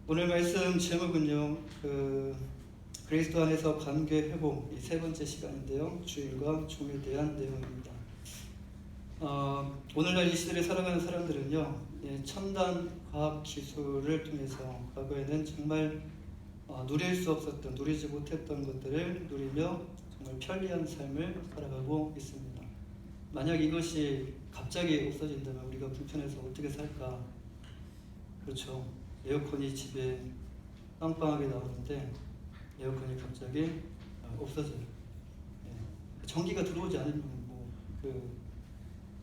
오늘 말씀 제목은요, 그리스도 안에서 관계 회복, 이 세 번째 시간인데요, 주일과 종에 대한 내용입니다. 오늘날 이 시대를 살아가는 사람들은요, 첨단 과학 기술을 통해서 과거에는 정말 누릴 수 없었던, 누리지 못했던 것들을 누리며 정말 편리한 삶을 살아가고 있습니다. 만약 이것이 갑자기 없어진다면 우리가 불편해서 어떻게 살까? 그렇죠. 에어컨이 집에 빵빵하게 나오는데 에어컨이 갑자기 없어져요. 전기가 들어오지 않으면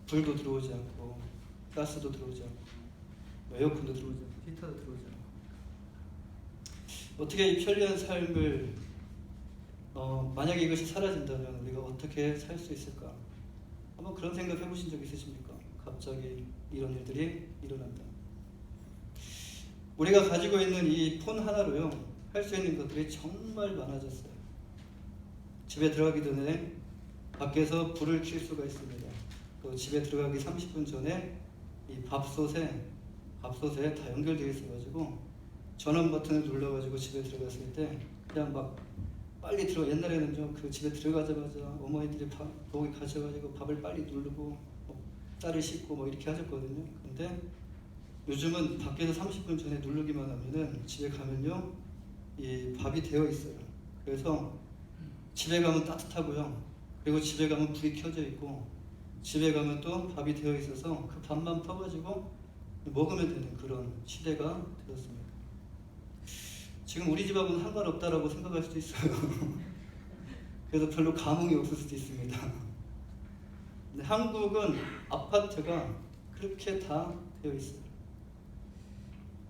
불도 들어오지 않고 가스도 들어오지 않고 에어컨도 들어오지 않고 히터도 들어오지 않고 어떻게 이 편리한 삶을 만약에 이것이 사라진다면 우리가 어떻게 살 수 있을까? 한번 그런 생각 해보신 적 있으십니까? 갑자기 이런 일들이 일어난다. 우리가 가지고 있는 이 폰 하나로요, 할 수 있는 것들이 정말 많아졌어요. 집에 들어가기 전에 밖에서 불을 켤 수가 있습니다. 또 집에 들어가기 30분 전에 이 밥솥에 다 연결되어 있어가지고 전원 버튼을 눌러가지고 집에 들어갔을 때 그냥 막 빨리 옛날에는 그 집에 들어가자마자 어머니들이 거기 가셔가지고 밥을 빨리 누르고 쌀을 씻고 이렇게 하셨거든요. 근데 요즘은 밖에서 30분 전에 누르기만 하면은 집에 가면요, 이 밥이 되어 있어요. 그래서 집에 가면 따뜻하고요. 그리고 집에 가면 불이 켜져 있고, 집에 가면 또 밥이 되어 있어서 그 밥만 퍼가지고 먹으면 되는 그런 시대가 되었습니다. 지금 우리 집하고는 상관없다라고 생각할 수도 있어요. 그래서 별로 감흥이 없을 수도 있습니다. 근데 한국은 아파트가 그렇게 다 되어 있어요.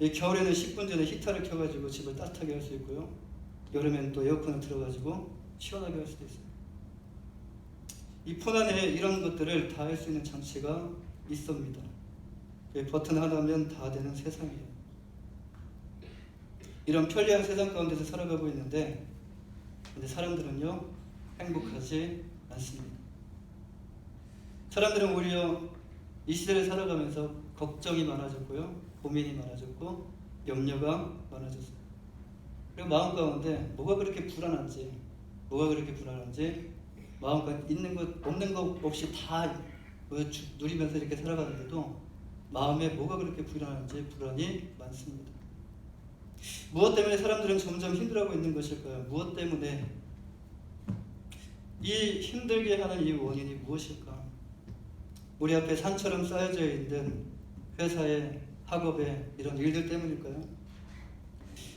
겨울에는 10분 전에 히터를 켜가지고 집을 따뜻하게 할 수 있고요. 여름에는 또 에어컨을 틀어가지고 시원하게 할 수도 있어요. 이 폰 안에 이런 것들을 다 할 수 있는 장치가 있습니다. 버튼 하나면 다 되는 세상이에요. 이런 편리한 세상 가운데서 살아가고 있는데, 근데 사람들은요, 행복하지 않습니다. 사람들은 오히려 이 시대를 살아가면서 걱정이 많아졌고요, 고민이 많아졌고 염려가 많아졌어요. 그리고 마음 가운데 뭐가 그렇게 불안한지 마음 가운데 있는 것 없는 것 없이 다 누리면서 이렇게 살아가는데도 마음에 뭐가 그렇게 불안한지 불안이 많습니다. 무엇 때문에 사람들은 점점 힘들어하고 있는 것일까요? 무엇 때문에 이 힘들게 하는 이 원인이 무엇일까? 우리 앞에 산처럼 쌓여져 있는 회사에 학업에 이런 일들 때문일까요?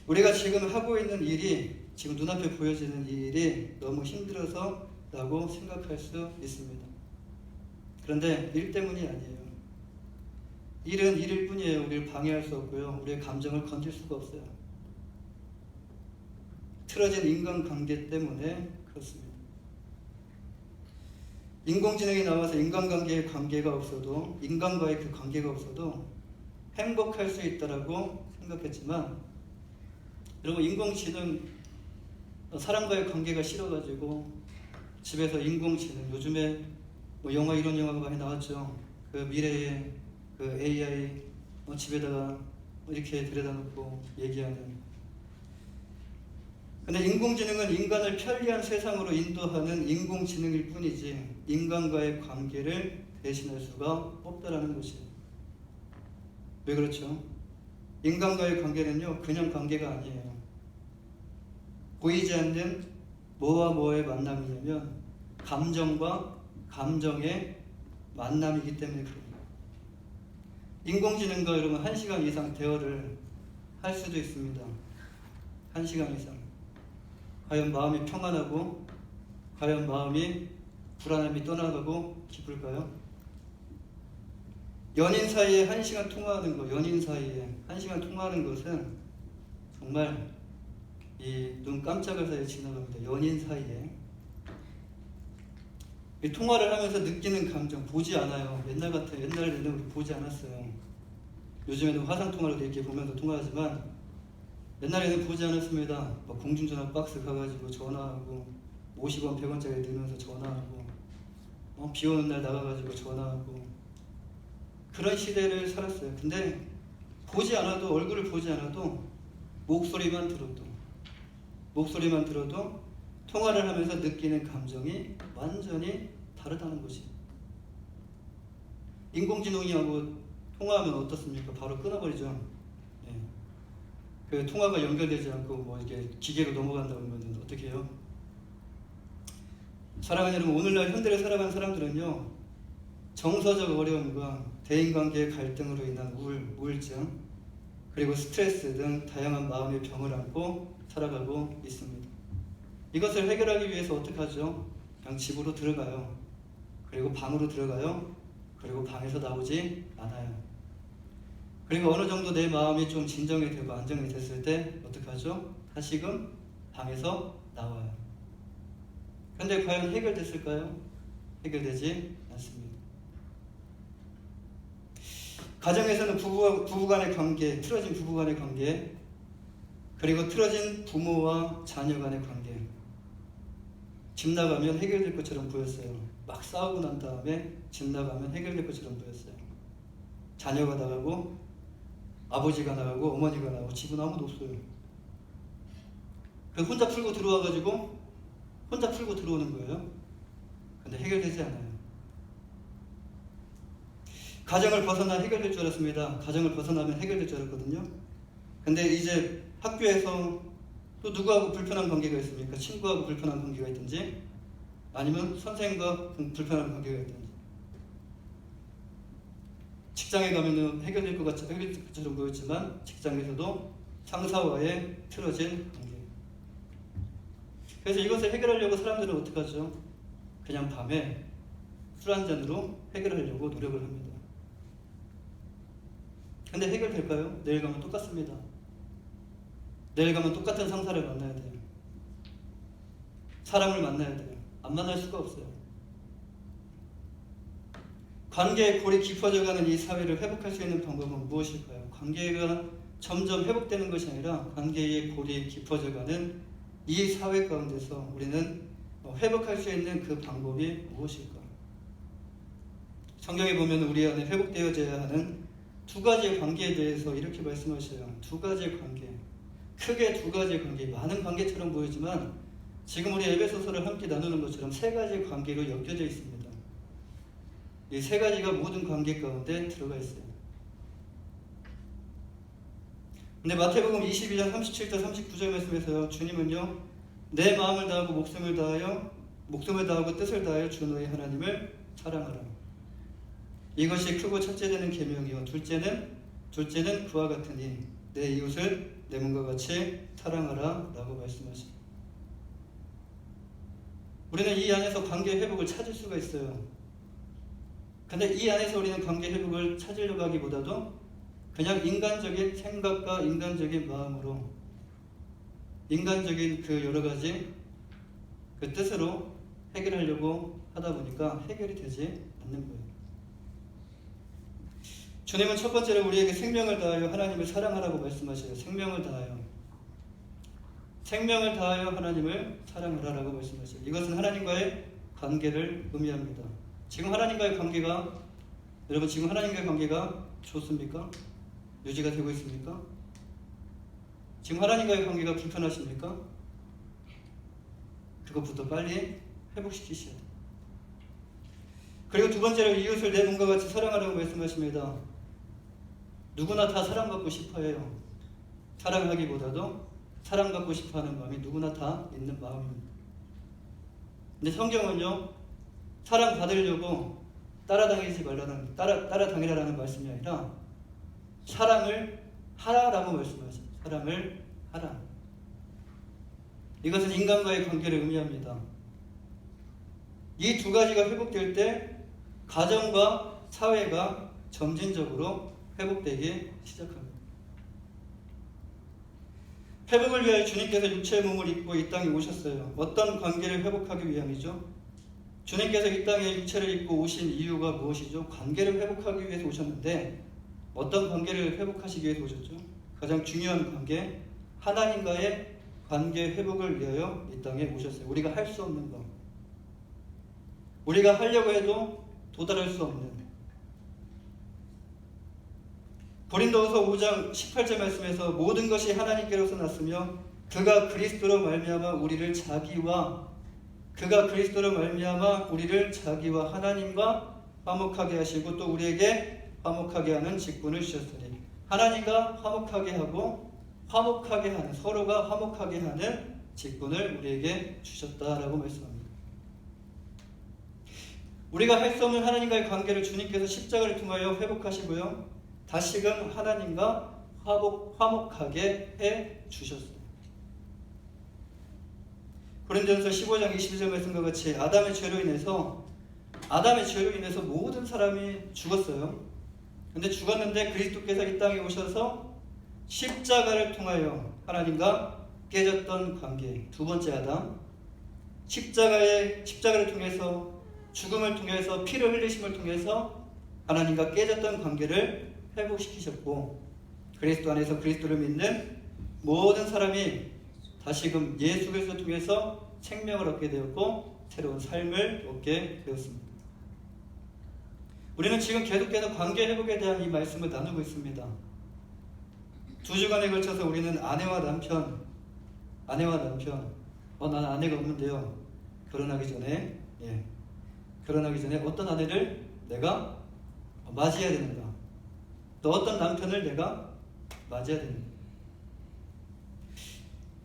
우리가 지금 하고 있는 일이, 지금 눈앞에 보여지는 이 일이 너무 힘들어서 라고 생각할 수 있습니다. 그런데 일 때문이 아니에요. 일은 일일 뿐이에요. 우리를 방해할 수 없고요, 우리의 감정을 건질 수가 없어요. 틀어진 인간관계 때문에 그렇습니다. 인공지능이 나와서 인간관계의 관계가 없어도, 인간과의 그 관계가 없어도 행복할 수 있다라고 생각했지만, 여러분, 인공지능 사람과의 관계가 싫어가지고 집에서 인공지능, 요즘에 영화, 이런 영화가 많이 나왔죠. 그 미래의 그 AI 집에다가 이렇게 들여다놓고 얘기하는. 근데 인공지능은 인간을 편리한 세상으로 인도하는 인공지능일 뿐이지 인간과의 관계를 대신할 수가 없다라는 것이에요. 왜 그렇죠? 인간과의 관계는요, 그냥 관계가 아니에요. 보이지 않는 뭐와 뭐의 만남이냐면 감정과 감정의 만남이기 때문에 그래요. 인공지능과 여러분 1시간 이상 대화를 할 수도 있습니다. 1시간 이상. 과연 마음이 평안하고, 과연 마음이 불안함이 떠나가고 기쁠까요? 연인 사이에 1시간 통화하는 거, 연인 사이에 1시간 통화하는 것은 정말 이 눈 깜짝할 사이에 지나갑니다. 연인 사이에. 이 통화를 하면서 느끼는 감정, 보지 않아요. 옛날에는 우리 보지 않았어요. 요즘에는 화상통화로도 이렇게 보면서 통화하지만 옛날에는 보지 않았습니다. 공중전화 박스 가가지고 전화하고 50원, 100원짜리 넣으면서 전화하고 비 오는 날 나가가지고 전화하고 그런 시대를 살았어요. 근데 얼굴을 보지 않아도 목소리만 들어도 통화를 하면서 느끼는 감정이 완전히 다르다는 것이. 인공지능이하고 통화하면 어떻습니까? 바로 끊어버리죠. 예. 그 통화가 연결되지 않고 뭐 이게 기계로 넘어간다 그러면 어떻게 해요? 사랑하는 여러분, 오늘날 현대를 살아가는 사람들은요, 정서적 어려움과 대인관계의 갈등으로 인한 우울증, 그리고 스트레스 등 다양한 마음의 병을 안고 살아가고 있습니다. 이것을 해결하기 위해서 어떻게 하죠? 그냥 집으로 들어가요. 그리고 방으로 들어가요. 그리고 방에서 나오지 않아요. 그리고 어느 정도 내 마음이 좀 진정이 되고 안정이 됐을 때 어떻게 하죠? 다시금 방에서 나와요. 그런데 과연 해결됐을까요? 해결되지 않습니다. 가정에서는 부부간의 관계, 틀어진 부부간의 관계, 그리고 틀어진 부모와 자녀 간의 관계, 집 나가면 해결될 것처럼 보였어요. 막 싸우고 난 다음에 집 나가면 해결될 것처럼 보였어요. 자녀가 나가고 아버지가 나가고 어머니가 나가고 집은 아무도 없어요. 그 혼자 풀고 들어와가지고 혼자 풀고 들어오는 거예요. 근데 해결되지 않아요. 가정을 벗어나 해결될 줄 알았습니다. 가정을 벗어나면 해결될 줄 알았거든요. 근데 이제 학교에서 또 누구하고 불편한 관계가 있습니까? 친구하고 불편한 관계가 있든지 아니면 선생님과 불편한 관계가 있든지, 직장에 가면은 해결될 것처럼 보였지만 직장에서도 상사와의 틀어진 관계. 그래서 이것을 해결하려고 사람들은 어떻게 하죠? 그냥 밤에 술 한 잔으로 해결하려고 노력을 합니다. 근데 해결될까요? 내일 가면 똑같습니다. 내일 가면 똑같은 상사를 만나야 돼요. 사람을 만나야 돼요. 안 만날 수가 없어요. 관계의 골이 깊어져가는 이 사회를 회복할 수 있는 방법은 무엇일까요? 관계가 점점 회복되는 것이 아니라 관계의 골이 깊어져가는 이 사회 가운데서 우리는 회복할 수 있는 그 방법이 무엇일까? 성경에 보면 우리 안에 회복되어져야 하는 두 가지의 관계에 대해서 이렇게 말씀하셔요. 두 가지의 관계, 크게 두 가지의 관계, 많은 관계처럼 보이지만 지금 우리 에베소서를 함께 나누는 것처럼 세 가지의 관계로 엮여져 있습니다. 이 세 가지가 모든 관계 가운데 들어가 있어요. 근데 마태복음 22장 37절 39절 말씀에서요, 주님은요, 내 마음을 다하고 목숨을 다하고 뜻을 다하여 주 너의 하나님을 사랑하라. 이것이 크고 첫째 되는 계명이요, 둘째는 그와 같으니 내 이웃을 내 몸과 같이 사랑하라 라고 말씀하십니다. 우리는 이 안에서 관계 회복을 찾을 수가 있어요. 근데 이 안에서 우리는 관계 회복을 찾으려고 하기보다도 그냥 인간적인 생각과 인간적인 마음으로 인간적인 그 여러 가지 그 뜻으로 해결하려고 하다 보니까 해결이 되지 않는 거예요. 주님은 첫 번째로 우리에게 생명을 다하여 하나님을 사랑하라고 말씀하셔요. 생명을 다하여 하나님을 사랑하라고 말씀하셔요. 이것은 하나님과의 관계를 의미합니다. 지금 하나님과의 관계가, 여러분 지금 하나님과의 관계가 좋습니까? 유지가 되고 있습니까? 지금 하나님과의 관계가 불편하십니까? 그것부터 빨리 회복시키셔야 돼요. 그리고 두 번째로 이웃을 내 몸과 같이 사랑하라고 말씀하십니다. 누구나 다 사랑받고 싶어해요. 사랑하기보다도 사랑받고 싶어하는 마음이 누구나 다 있는 마음입니다. 근데 성경은요, 사랑받으려고 따라다니라는 말씀이 아니라 사랑을 하라라고 말씀하십니다. 사랑을 하라. 이것은 인간과의 관계를 의미합니다. 이 두 가지가 회복될 때 가정과 사회가 점진적으로 회복되기 시작합니다. 회복을 위하여 주님께서 육체의 몸을 입고 이 땅에 오셨어요. 어떤 관계를 회복하기 위함이죠? 주님께서 이 땅에 육체를 입고 오신 이유가 무엇이죠? 관계를 회복하기 위해서 오셨는데 어떤 관계를 회복하시기 위해서 오셨죠? 가장 중요한 관계, 하나님과의 관계 회복을 위하여 이 땅에 오셨어요. 우리가 할 수 없는 것, 우리가 하려고 해도 도달할 수 없는 고린도후서 5장 18절 말씀에서 모든 것이 하나님께로서 났으며 그가 그리스도로 말미암아 우리를 자기와 하나님과 화목하게 하시고 또 우리에게 화목하게 하는 직분을 주셨으니 하나님과 화목하게 하고 화목하게 하는, 서로가 화목하게 하는 직분을 우리에게 주셨다라고 말씀합니다. 우리가 할 수 없는 하나님과의 관계를 주님께서 십자가를 통하여 회복하시고요, 다시금 하나님과 화목하게 해 주셨어요. 고린도전서 15장 22절 말씀과 같이 아담의 죄로 인해서 모든 사람이 죽었어요. 근데 죽었는데 그리스도께서 이 땅에 오셔서 십자가를 통하여 하나님과 깨졌던 관계, 두 번째 아담, 십자가를 통해서, 죽음을 통해서, 피를 흘리심을 통해서 하나님과 깨졌던 관계를 회복시키셨고, 그리스도 안에서 그리스도를 믿는 모든 사람이 다시금 예수 그리스도를 통해서 생명을 얻게 되었고 새로운 삶을 얻게 되었습니다. 우리는 지금 계속해서 관계 회복에 대한 이 말씀을 나누고 있습니다. 2주간에 걸쳐서 우리는 아내와 남편, 난 아내가 없는데요, 결혼하기 전에 어떤 아내를 내가 맞이해야 되는가, 또 어떤 남편을 내가 맞이해야 되는가,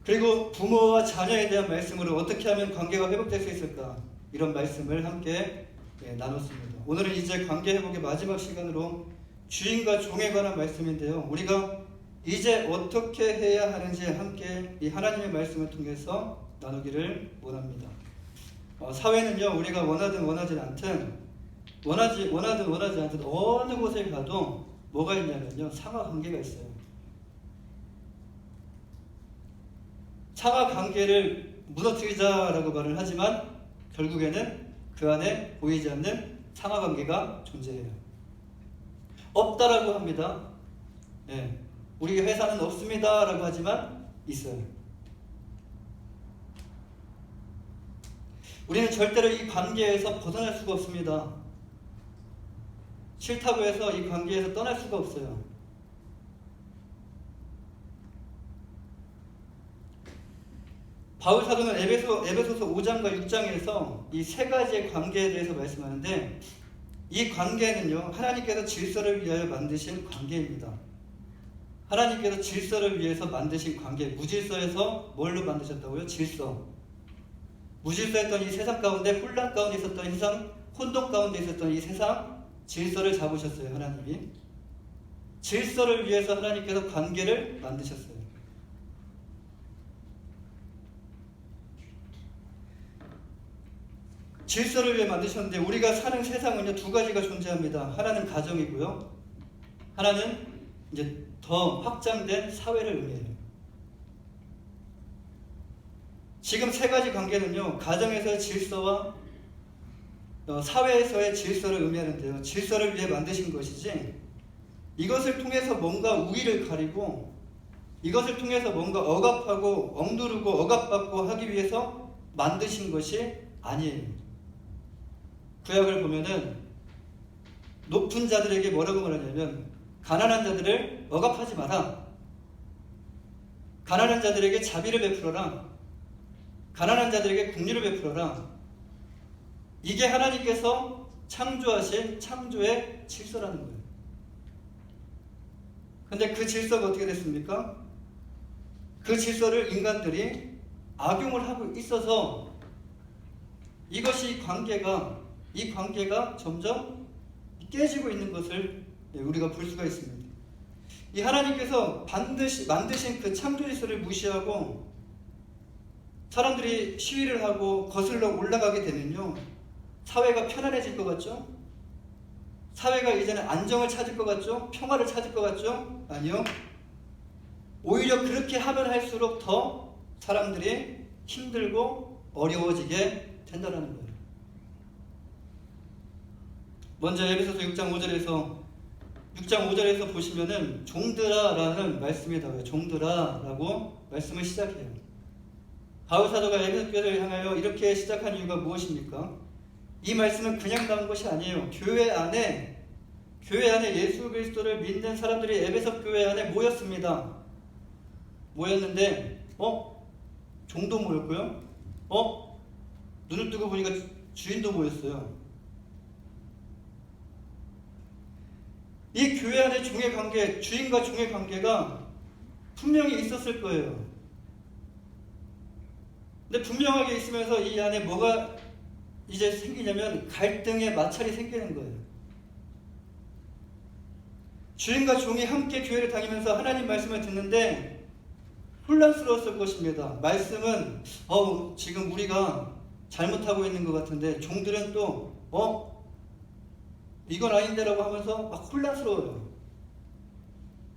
그리고 부모와 자녀에 대한 말씀으로 어떻게 하면 관계가 회복될 수 있을까, 이런 말씀을 함께 나눴습니다. 오늘은 이제 관계 회복의 마지막 시간으로 주인과 종에 관한 말씀인데요, 우리가 이제 어떻게 해야 하는지 함께 이 하나님의 말씀을 통해서 나누기를 원합니다. 사회는요, 우리가 원하든 원하지 않든 어느 곳에 가도 뭐가 있냐면요, 상하관계가 있어요. 상하관계를 무너뜨리자라고 말을 하지만 결국에는 그 안에 보이지 않는 상하관계가 존재해요. 없다라고 합니다. 우리 회사는 없습니다라고 하지만 있어요. 우리는 절대로 이 관계에서 벗어날 수가 없습니다. 싫다고 해서 이 관계에서 떠날 수가 없어요. 바울 사도는 에베소서 5장과 6장에서 이 세 가지의 관계에 대해서 말씀하는데, 이 관계는요, 하나님께서 질서를 위하여 만드신 관계입니다. 하나님께서 질서를 위해서 만드신 관계, 무질서에서 뭘로 만드셨다고요? 질서. 무질서했던 이 세상 가운데, 혼란 가운데 있었던 세상, 혼돈 가운데 있었던 이 세상 질서를 잡으셨어요. 하나님이 질서를 위해서 하나님께서 관계를 만드셨어요. 질서를 위해 만드셨는데, 우리가 사는 세상은요, 두 가지가 존재합니다. 하나는 가정이고요, 하나는 이제 더 확장된 사회를 의미해요. 지금 세 가지 관계는요, 가정에서의 질서와 사회에서의 질서를 의미하는데요, 질서를 위해 만드신 것이지, 이것을 통해서 뭔가 우위를 가리고, 이것을 통해서 뭔가 억압하고 억누르고 억압받고 하기 위해서 만드신 것이 아니에요. 구약을 보면은 높은 자들에게 뭐라고 말하냐면, 가난한 자들을 억압하지 마라, 가난한 자들에게 자비를 베풀어라, 가난한 자들에게 긍휼을 베풀어라. 이게 하나님께서 창조하신 창조의 질서라는 거예요. 근데 그 질서가 어떻게 됐습니까? 그 질서를 인간들이 악용을 하고 있어서 이 관계가 점점 깨지고 있는 것을 우리가 볼 수가 있습니다. 이 하나님께서 반드시 만드신 그 창조 질서를 무시하고 사람들이 시위를 하고 거슬러 올라가게 되면요, 사회가 편안해질 것 같죠? 사회가 이제는 안정을 찾을 것 같죠? 평화를 찾을 것 같죠? 아니요. 오히려 그렇게 하면 할수록 더 사람들이 힘들고 어려워지게 된다는 거예요. 먼저 에베소서 6장 5절에서 보시면은 종들아라는 말씀이 나와요. 종들아라고 말씀을 시작해요. 바울 사도가 에베소 교회를 향하여 이렇게 시작한 이유가 무엇입니까? 이 말씀은 그냥 나온 것이 아니에요. 교회 교회 안에 예수 그리스도를 믿는 사람들이 에베소 교회 안에 모였습니다. 모였는데 종도 모였고요. 눈을 뜨고 보니까 주인도 모였어요. 이 교회 안에 종의 관계, 주인과 종의 관계가 분명히 있었을 거예요. 근데 분명하게 있으면서 이 안에 뭐가 이제 생기냐면 갈등의 마찰이 생기는 거예요. 주인과 종이 함께 교회를 다니면서 하나님 말씀을 듣는데 혼란스러웠을 것입니다. 말씀은 지금 우리가 잘못하고 있는 것 같은데 종들은 또 이건 아닌데라고 하면서 막 혼란스러워요.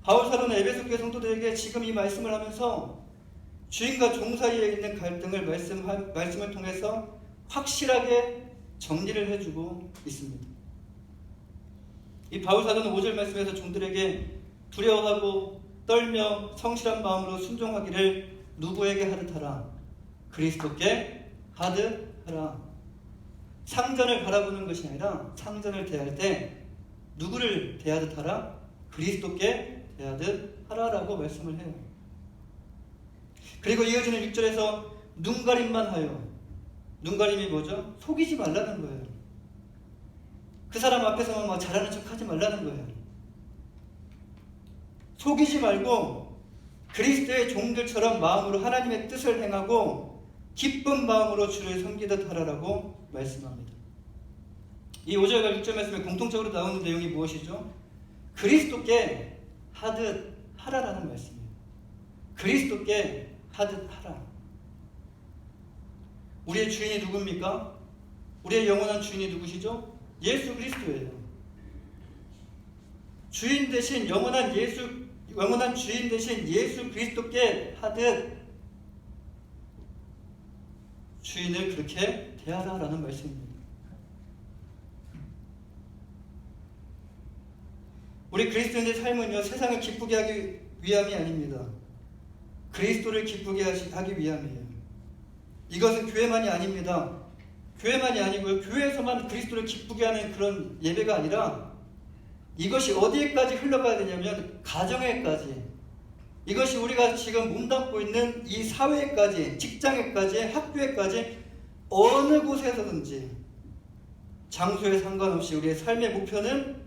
바울 사도는 에베소 교회 성도들에게 지금 이 말씀을 하면서 주인과 종 사이에 있는 갈등을 말씀을 통해서 확실하게 정리를 해주고 있습니다. 이 바울 사도는 5절 말씀에서 종들에게 두려워하고 떨며 성실한 마음으로 순종하기를 누구에게 하듯 하라. 그리스도께 하듯 하라. 상전을 바라보는 것이 아니라 상전을 대할 때 누구를 대하듯 하라? 그리스도께 대하듯 하라라고 말씀을 해요. 그리고 이어지는 6절에서 눈가림만 하여. 눈가림이 뭐죠? 속이지 말라는 거예요. 그 사람 앞에서만 막 잘하는 척 하지 말라는 거예요. 속이지 말고 그리스도의 종들처럼 마음으로 하나님의 뜻을 행하고 기쁜 마음으로 주를 섬기듯 하라라고 말씀합니다. 이 5절과 6절 말씀에 공통적으로 나오는 내용이 무엇이죠? 그리스도께 하듯 하라라는 말씀이에요. 그리스도께 하듯 하라. 우리의 주인이 누굽니까? 우리의 영원한 주인이 누구시죠? 예수 그리스도예요. 주인 대신 영원한 주인 대신 예수 그리스도께 하듯 주인을 그렇게 대하라라는 말씀입니다. 우리 그리스도인의 삶은요, 세상을 기쁘게 하기 위함이 아닙니다. 그리스도를 기쁘게 하기 위함이에요. 이것은 교회만이 아닙니다. 교회만이 아니고요, 교회에서만 그리스도를 기쁘게 하는 그런 예배가 아니라 이것이 어디에까지 흘러가야 되냐면 가정에까지, 이것이 우리가 지금 몸담고 있는 이 사회에까지, 직장에까지, 학교에까지, 어느 곳에서든지 장소에 상관없이 우리의 삶의 목표는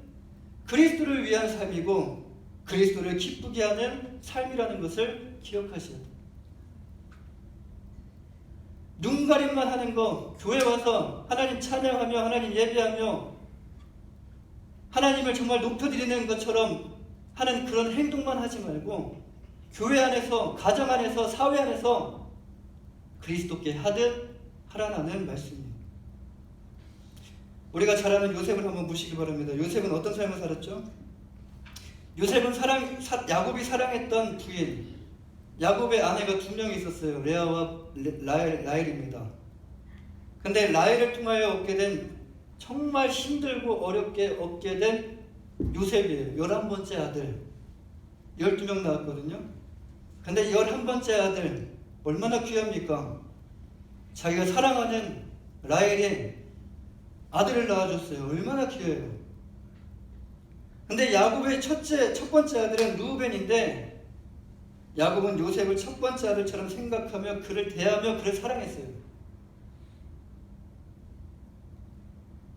그리스도를 위한 삶이고 그리스도를 기쁘게 하는 삶이라는 것을 기억하셔야 돼요. 눈가림만 하는 거, 교회 와서 하나님 찬양하며 하나님 예배하며 하나님을 정말 높여드리는 것처럼 하는 그런 행동만 하지 말고 교회 안에서, 가정 안에서, 사회 안에서 그리스도께 하듯 하라는 말씀입니다. 우리가 잘 아는 요셉을 한번 보시기 바랍니다. 요셉은 어떤 삶을 살았죠? 요셉은 야곱이 사랑했던 부인, 야곱의 아내가 2명이 있었어요. 레아와 라헬입니다. 근데 라헬을 통하여 얻게 된, 정말 힘들고 어렵게 얻게 된 요셉이에요. 11번째 아들. 12명 나왔거든요. 근데 11번째 아들 얼마나 귀합니까? 자기가 사랑하는 라헬이 아들을 낳아줬어요. 얼마나 귀해요. 근데 야곱의 첫 번째 아들은 루벤인데 야곱은 요셉을 첫 번째 아들처럼 생각하며 그를 대하며 그를 사랑했어요.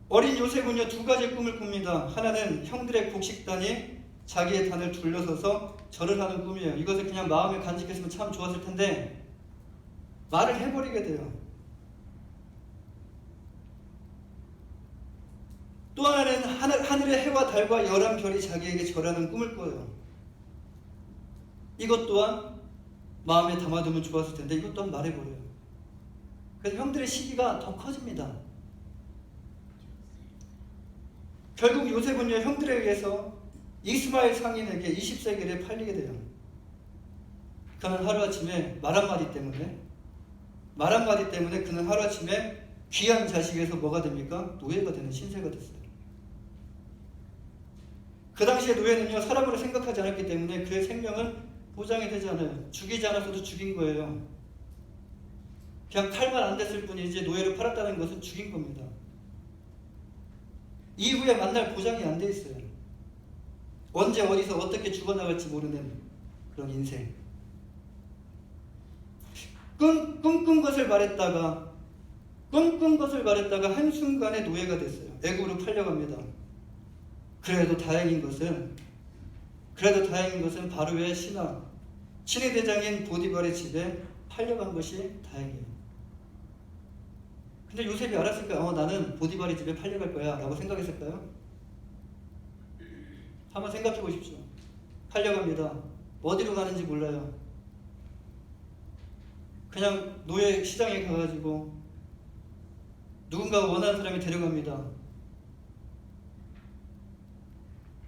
어린 요셉은요, 2가지의 꿈을 꿉니다. 하나는 형들의 곡식단이 자기의 단을 둘러서서 절을 하는 꿈이에요. 이것을 그냥 마음에 간직했으면 참 좋았을 텐데 말을 해버리게 돼요. 또 하나는 하늘의 해와 달과 11별이 자기에게 절하는 꿈을 꿔요. 이것 또한 마음에 담아두면 좋았을 텐데 이것 또한 말해버려요. 그래서 형들의 시기가 더 커집니다. 결국 요셉은요, 형들에 의해서 이스마엘 상인에게 20세겔에 팔리게 돼요. 그는 하루아침에 말 한마디 때문에 그는 하루아침에 귀한 자식에서 뭐가 됩니까? 노예가 되는 신세가 됐어요. 그 당시에 노예는요, 사람으로 생각하지 않았기 때문에 그의 생명은 보장이 되지 않아요. 죽이지 않았어도 죽인 거예요. 그냥 칼만 안 됐을 뿐이지 노예를 팔았다는 것은 죽인 겁니다. 이후에 만날 보장이 안 돼 있어요. 언제 어디서 어떻게 죽어나갈지 모르는 그런 인생. 꿈꾼 것을 말했다가 한순간에 노예가 됐어요. 애굽으로 팔려갑니다. 그래도 다행인 것은 바로의 신의 대장인 보디발의 집에 팔려간 것이 다행이에요. 근데 요셉이 알았을까요? 나는 보디발의 집에 팔려갈 거야 라고 생각했을까요? 한번 생각해 보십시오. 팔려갑니다. 어디로 가는지 몰라요. 그냥 노예 시장에 가가지고 누군가가 원하는 사람이 데려갑니다.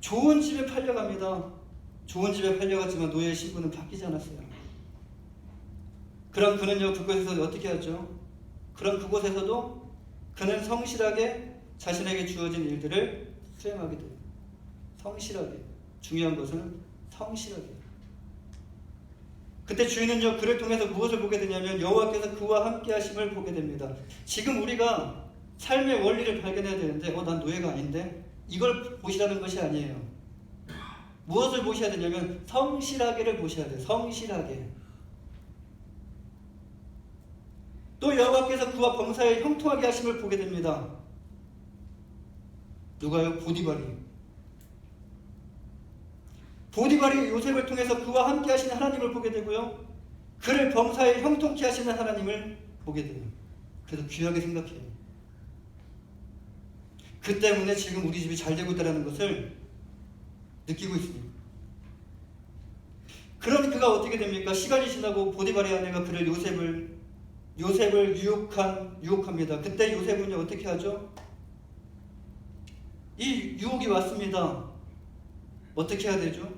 좋은 집에 팔려갑니다. 좋은 집에 팔려갔지만 노예의 신분은 바뀌지 않았어요. 그럼 그는요, 그곳에서 어떻게 하죠? 그럼 그곳에서도 그는 성실하게 자신에게 주어진 일들을 수행하게 돼요. 성실하게. 중요한 것은 성실하게. 그때 주인은요, 그를 통해서 무엇을 보게 되냐면 여호와께서 그와 함께 하심을 보게 됩니다. 지금 우리가 삶의 원리를 발견해야 되는데 난 노예가 아닌데? 이걸 보시라는 것이 아니에요. 무엇을 보셔야 되냐면 성실하게를 보셔야 돼요. 성실하게. 또 여호와께서 그와 범사에 형통하게 하심을 보게 됩니다. 누가요? 보디발이 요셉을 통해서 그와 함께 하시는 하나님을 보게 되고요. 그를 범사에 형통케 하시는 하나님을 보게 돼요. 그래서 귀하게 생각해요. 그 때문에 지금 우리 집이 잘 되고 있다는 것을 느끼고 있습니다. 그럼 그가 어떻게 됩니까? 시간이 지나고 보디발의 아내가 그를 요셉을 유혹합니다. 그때 요셉은 어떻게 하죠? 이 유혹이 왔습니다. 어떻게 해야 되죠?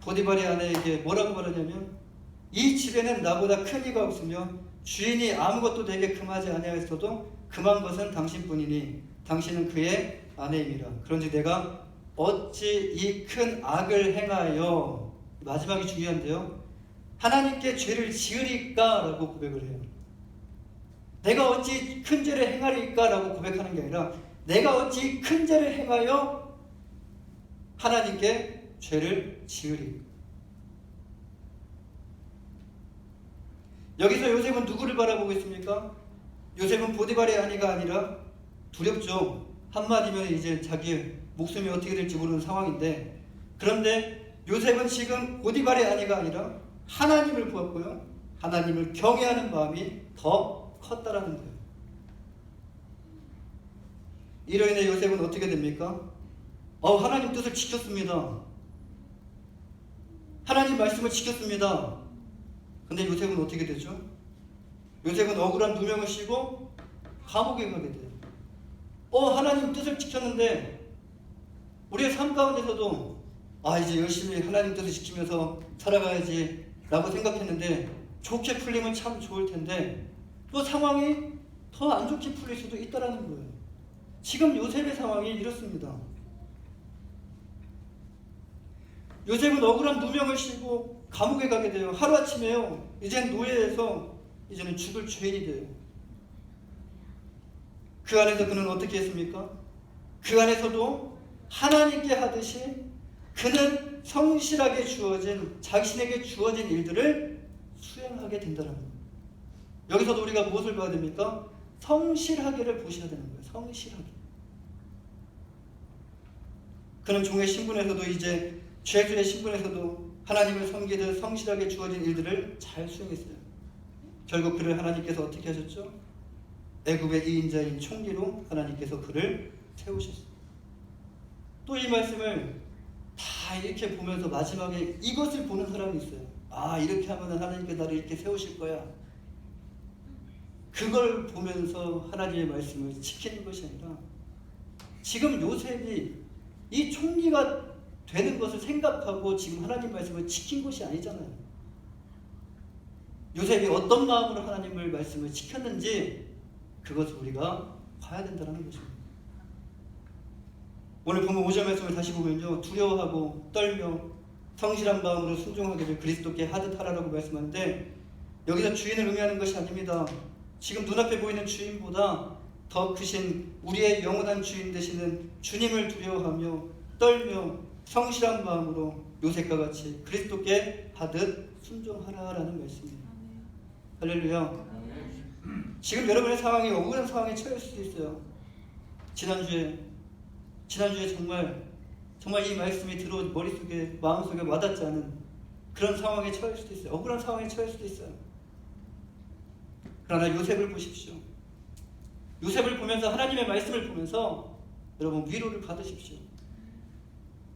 보디발의 아내에게 뭐라고 말하냐면 이 집에는 나보다 큰 이가 없으며 주인이 아무것도 내게 금하지 아니하였어도 금한 것은 당신뿐이니 당신은 그의 아내임이라. 그런지 내가 어찌 이 큰 악을 행하여, 마지막이 중요한데요, 하나님께 죄를 지으리까 라고 고백을 해요. 내가 어찌 큰 죄를 행하리까 라고 고백하는 게 아니라 내가 어찌 큰 죄를 행하여 하나님께 죄를 지으리. 여기서 요셉은 누구를 바라보고 있습니까? 요셉은 보디발의 아내가 아니라 두렵죠. 한마디면 이제 자기 목숨이 어떻게 될지 모르는 상황인데, 그런데 요셉은 지금 보디발의 아내가 아니라 하나님을 보았고요, 하나님을 경외하는 마음이 더 컸다라는 거예요. 이로 인해 요셉은 어떻게 됩니까? 하나님 뜻을 지켰습니다. 하나님 말씀을 지켰습니다. 근데 요셉은 어떻게 되죠? 요셉은 억울한 누명을 씌고 감옥에 가게 돼요. 하나님 뜻을 지켰는데 우리의 삶 가운데서도 이제 열심히 하나님 뜻을 지키면서 살아가야지 라고 생각했는데 좋게 풀리면 참 좋을 텐데 또 상황이 더 안 좋게 풀릴 수도 있다라는 거예요. 지금 요셉의 상황이 이렇습니다. 요셉은 억울한 누명을 씌고 감옥에 가게 돼요. 하루아침에요, 이젠 노예에서 이제는 죽을 죄인이 돼요. 그 안에서 그는 어떻게 했습니까? 그 안에서도 하나님께 하듯이 그는 성실하게 자신에게 주어진 일들을 수행하게 된다는 거예요. 여기서도 우리가 무엇을 봐야 됩니까? 성실하게를 보셔야 되는 거예요. 성실하게. 그는 종의 신분에서도 이제 죄수의 신분에서도 하나님을 섬기듯 성실하게 주어진 일들을 잘 수행했어요. 결국 그를 하나님께서 어떻게 하셨죠? 애굽의 2인자인 총리로 하나님께서 그를 세우셨어요. 또 이 말씀을 다 이렇게 보면서 마지막에 이것을 보는 사람이 있어요. 이렇게 하면 하나님께서 나를 이렇게 세우실 거야. 그걸 보면서 하나님의 말씀을 지키는 것이 아니라 지금 요셉이 이 총리가 되는 것을 생각하고 지금 하나님 말씀을 지킨 것이 아니잖아요. 요셉이 어떤 마음으로 하나님의 말씀을 지켰는지 그것을 우리가 봐야 된다는 것입니다. 오늘 보면 5절 말씀을 다시 보면요, 두려워하고 떨며 성실한 마음으로 순종하기를 그리스도께 하듯 하라라고 말씀하는데, 여기서 주인을 의미하는 것이 아닙니다. 지금 눈앞에 보이는 주인보다 더 크신 우리의 영원한 주인 되시는 주님을 두려워하며 떨며 성실한 마음으로 요셉과 같이 그리스도께 하듯 순종하라라는 말씀이에요. 할렐루야. 지금 여러분의 상황이 억울한 상황에 처할 수도 있어요. 지난주에 정말 이 말씀이 머릿속에 마음속에 와닿지 않은 그런 상황에 처할 수도 있어요. 억울한 상황에 처할 수도 있어요. 그러나 요셉을 보십시오. 요셉을 보면서, 하나님의 말씀을 보면서 여러분 위로를 받으십시오.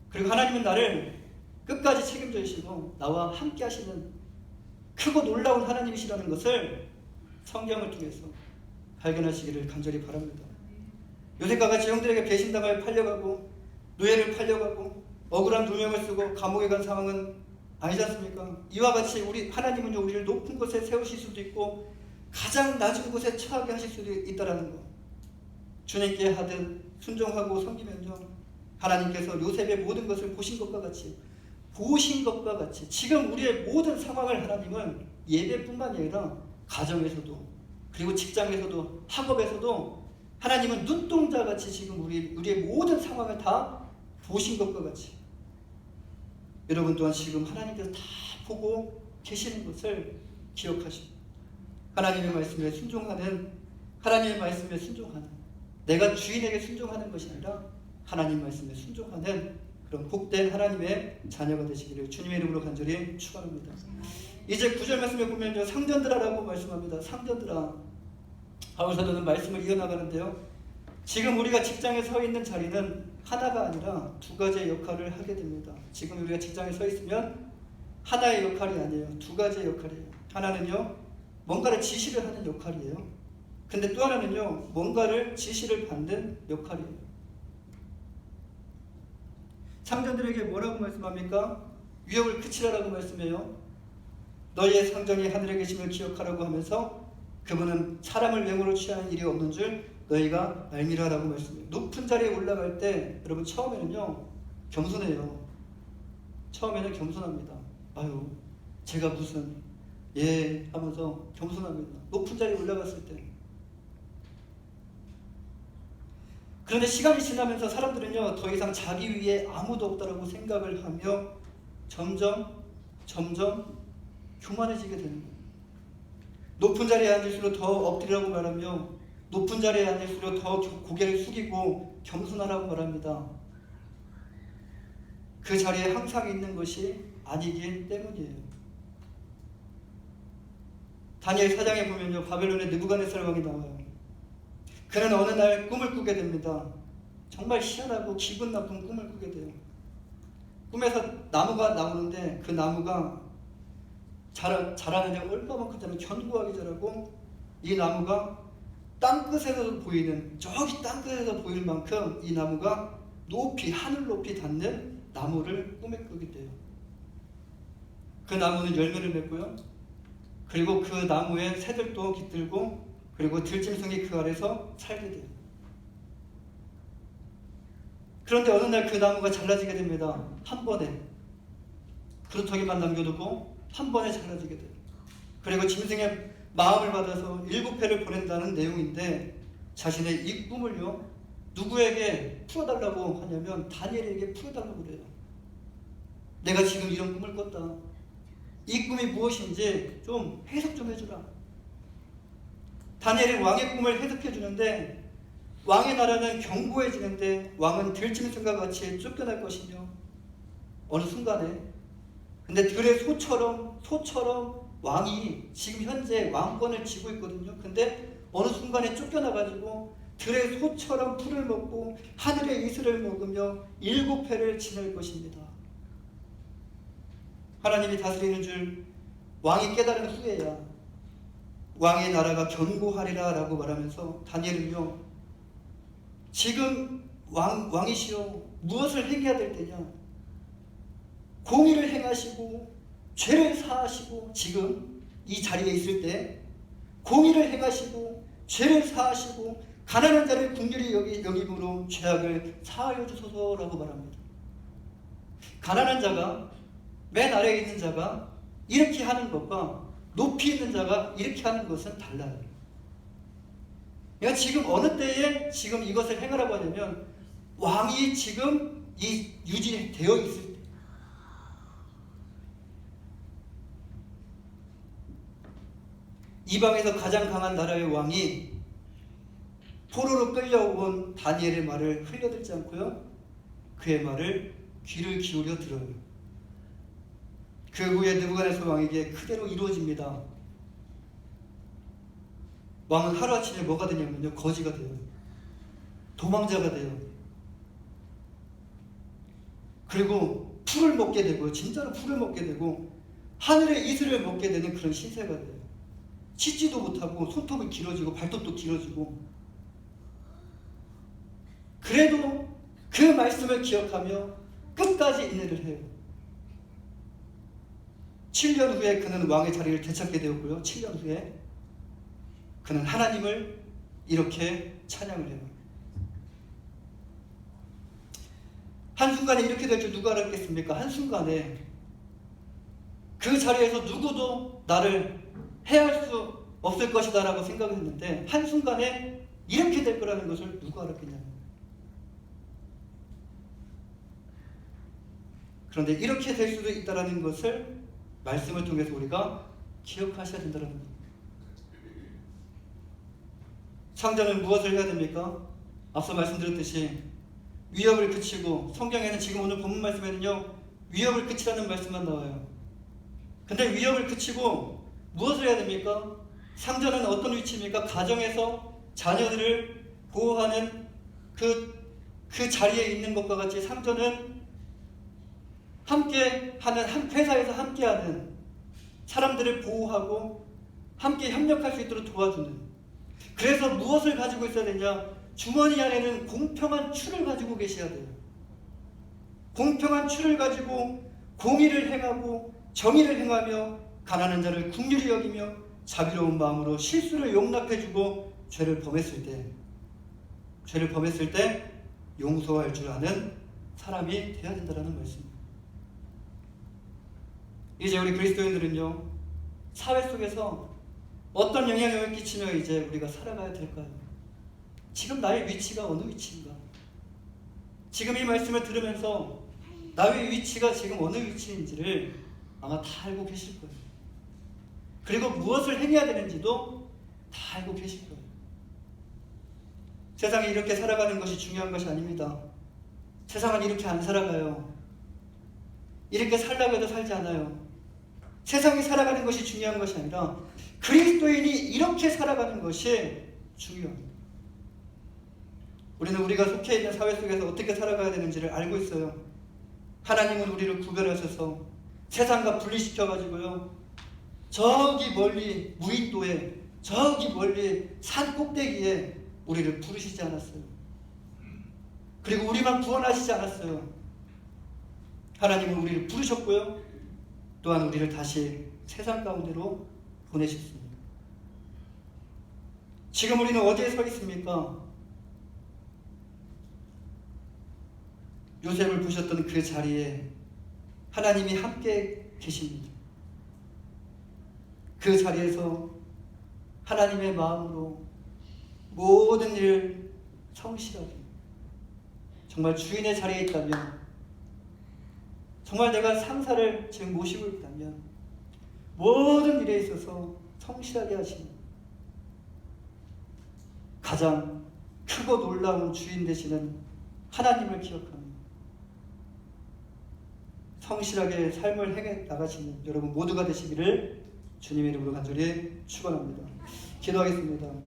그리고 하나님은 나를 끝까지 책임져 주시고 나와 함께 하시는 크고 놀라운 하나님이시라는 것을 성경을 통해서 발견하시기를 간절히 바랍니다. 요셉과 같이 형들에게 배신당하여 팔려가고 노예를 팔려가고 억울한 누명을 쓰고 감옥에 간 상황은 아니지 않습니까? 이와 같이 하나님은요, 우리를 높은 곳에 세우실 수도 있고 가장 낮은 곳에 처하게 하실 수도 있다라는 것. 주님께 하듯 순종하고 섬기면요, 하나님께서 요셉의 모든 것을 보신 것과 같이 지금 우리의 모든 상황을 하나님은 예배뿐만이 아니라 가정에서도, 그리고 직장에서도, 학업에서도 하나님은 눈동자같이 지금 우리의 모든 상황을 다 보신 것과 같이 여러분 또한 지금 하나님께서 다 보고 계시는 것을 기억하시고 하나님의 말씀에 순종하는, 내가 주인에게 순종하는 것이 아니라 하나님 말씀에 순종하는 그런 복된 하나님의 자녀가 되시기를 주님의 이름으로 간절히 축원합니다. 이제 9절 말씀에 보면요, 상전들아라고 말씀합니다. 상전들아. 바울 사도는 말씀을 이어나가는데요, 지금 우리가 직장에 서 있는 자리는 하나가 아니라 두 가지의 역할을 하게 됩니다. 지금 우리가 직장에 서 있으면 하나의 역할이 아니에요. 두 가지의 역할이에요. 하나는요, 뭔가를 지시를 하는 역할이에요. 근데 또 하나는요, 뭔가를 지시를 받는 역할이에요. 상전들에게 뭐라고 말씀합니까? 위협을 그치라라고 말씀해요. 너희의 상전이 하늘에 계심을 기억하라고 하면서 그분은 사람을 맹으로 취하는 일이 없는 줄 너희가 알미라라고 말씀해요. 높은 자리에 올라갈 때 여러분 처음에는요, 겸손해요. 처음에는 겸손합니다. 아유, 제가 무슨 하면서 겸손합니다. 높은 자리에 올라갔을 때. 그런데 시간이 지나면서 사람들은요, 더 이상 자기 위에 아무도 없다라고 생각을 하며 점점 교만해지게 되는 거예요. 높은 자리에 앉을수록 더 엎드리라고 말하며 높은 자리에 앉을수록 더 고개를 숙이고 겸손하라고 말합니다. 그 자리에 항상 있는 것이 아니기 때문이에요. 다니엘 4장에 보면요, 바벨론의 느부갓네살 왕이 나와요. 그는 어느 날 꿈을 꾸게 됩니다. 정말 희한하고 기분 나쁜 꿈을 꾸게 돼요. 꿈에서 나무가 나오는데 그 나무가 자라느냐 얼마만큼 자라면 견고하게 자라고, 이 나무가 땅끝에서 보이는, 저기 땅끝에서 보일 만큼 이 나무가 높이, 하늘 높이 닿는 나무를 꿈에 꾸게 돼요. 그 나무는 열매를 맺고요, 그리고 그 나무에 새들도 깃들고, 그리고 들짐승이 그 아래서 살게 돼요. 그런데 어느 날 그 나무가 잘라지게 됩니다. 한 번에 그루터기만 남겨두고 한 번에 잘라지게 돼요. 그리고 짐승의 마음을 받아서 7회를 보낸다는 내용인데, 자신의 이 꿈을요, 누구에게 풀어달라고 하냐면 다니엘에게 풀어달라고 그래요. 내가 지금 이런 꿈을 꿨다. 이 꿈이 무엇인지 좀 해석 좀 해주라. 다니엘이 왕의 꿈을 해석해 주는데, 왕의 나라는 견고해지는데 왕은 들짐승과 같이 쫓겨날 것이며, 어느 순간에 근데 들의 소처럼 왕이 지금 현재 왕권을 쥐고 있거든요. 근데 어느 순간에 쫓겨나가지고 들의 소처럼 풀을 먹고 하늘의 이슬을 먹으며 7회를 지낼 것입니다. 하나님이 다스리는 줄 왕이 깨달은 후에야 왕의 나라가 견고하리라 라고 말하면서 다니엘은요, 지금 왕이시여 무엇을 행해야 될 때냐, 공의를 행하시고 죄를 사하시고, 지금 이 자리에 있을 때 공의를 행하시고 죄를 사하시고 가난한 자를 긍휼히 여김으로 죄악을 사하여 주소서라고 말합니다. 가난한 자가, 맨 아래에 있는 자가 이렇게 하는 것과 높이 있는 자가 이렇게 하는 것은 달라요. 그러니까 지금 어느 때에 지금 이것을 행하라고 하냐면, 왕이 지금 유지되어 있을 때, 이방에서 가장 강한 나라의 왕이 포로로 끌려온 다니엘의 말을 흘려듣지 않고요, 그의 말을 귀를 기울여 들어요. 그 후에 느부갓네살 왕에게 그대로 이루어집니다. 왕은 하루아침에 뭐가 되냐면요, 거지가 돼요. 도망자가 돼요. 그리고 풀을 먹게 되고요, 진짜로 풀을 먹게 되고 하늘의 이슬을 먹게 되는 그런 신세가 돼요. 씻지도 못하고 손톱이 길어지고 발톱도 길어지고, 그래도 그 말씀을 기억하며 끝까지 인내를 해요. 7년 후에 그는 왕의 자리를 되찾게 되었고요, 7년 후에 그는 하나님을 이렇게 찬양을 해요. 한순간에 이렇게 될 줄 누가 알았겠습니까? 한순간에 그 자리에서 누구도 나를 해할 수 없을 것이다 라고 생각했는데, 한순간에 이렇게 될 거라는 것을 누가 알았겠냐고요. 그런데 이렇게 될 수도 있다는 것을 말씀을 통해서 우리가 기억하셔야 된다는 겁니다. 상전은 무엇을 해야 됩니까? 앞서 말씀드렸듯이 위협을 그치고, 성경에는 지금 오늘 본문 말씀에는요, 위협을 그치라는 말씀만 나와요. 근데 위협을 그치고 무엇을 해야 됩니까? 상전은 어떤 위치입니까? 가정에서 자녀들을 보호하는 그 자리에 있는 것과 같이 상전은 함께하는, 회사에서 함께하는 사람들을 보호하고 함께 협력할 수 있도록 도와주는, 그래서 무엇을 가지고 있어야 되냐? 주머니 안에는 공평한 추를 가지고 계셔야 돼요. 공평한 추를 가지고 공의를 행하고 정의를 행하며 가난한 자를 긍휼히 여기며 자비로운 마음으로 실수를 용납해주고 죄를 범했을 때 용서할 줄 아는 사람이 되어야 된다는 말씀입니다. 이제 우리 그리스도인들은요, 사회 속에서 어떤 영향력을 끼치며 이제 우리가 살아가야 될까요? 지금 나의 위치가 어느 위치인가? 지금 이 말씀을 들으면서 나의 위치가 지금 어느 위치인지를 아마 다 알고 계실 거예요. 그리고 무엇을 행해야 되는지도 다 알고 계실 거예요. 세상에 이렇게 살아가는 것이 중요한 것이 아닙니다. 세상은 이렇게 안 살아가요. 이렇게 살라고 해도 살지 않아요. 세상이 살아가는 것이 중요한 것이 아니라 그리스도인이 이렇게 살아가는 것이 중요합니다. 우리는 우리가 속해 있는 사회 속에서 어떻게 살아가야 되는지를 알고 있어요. 하나님은 우리를 구별하셔서 세상과 분리시켜가지고요, 저기 멀리 무인도에, 저기 멀리 산 꼭대기에 우리를 부르시지 않았어요. 그리고 우리만 구원하시지 않았어요. 하나님은 우리를 부르셨고요, 또한 우리를 다시 세상 가운데로 보내셨습니다. 지금 우리는 어디에 서 있습니까? 요셉을 보셨던 그 자리에 하나님이 함께 계십니다. 그 자리에서 하나님의 마음으로 모든 일을 성실하게, 정말 주인의 자리에 있다면, 정말 내가 상사를 지금 모시고 있다면 모든 일에 있어서 성실하게 하시는 가장 크고 놀라운 주인 되시는 하나님을 기억하며 성실하게 삶을 행해 나가시는 여러분 모두가 되시기를 주님의 이름으로 간절히 축원합니다. 기도하겠습니다.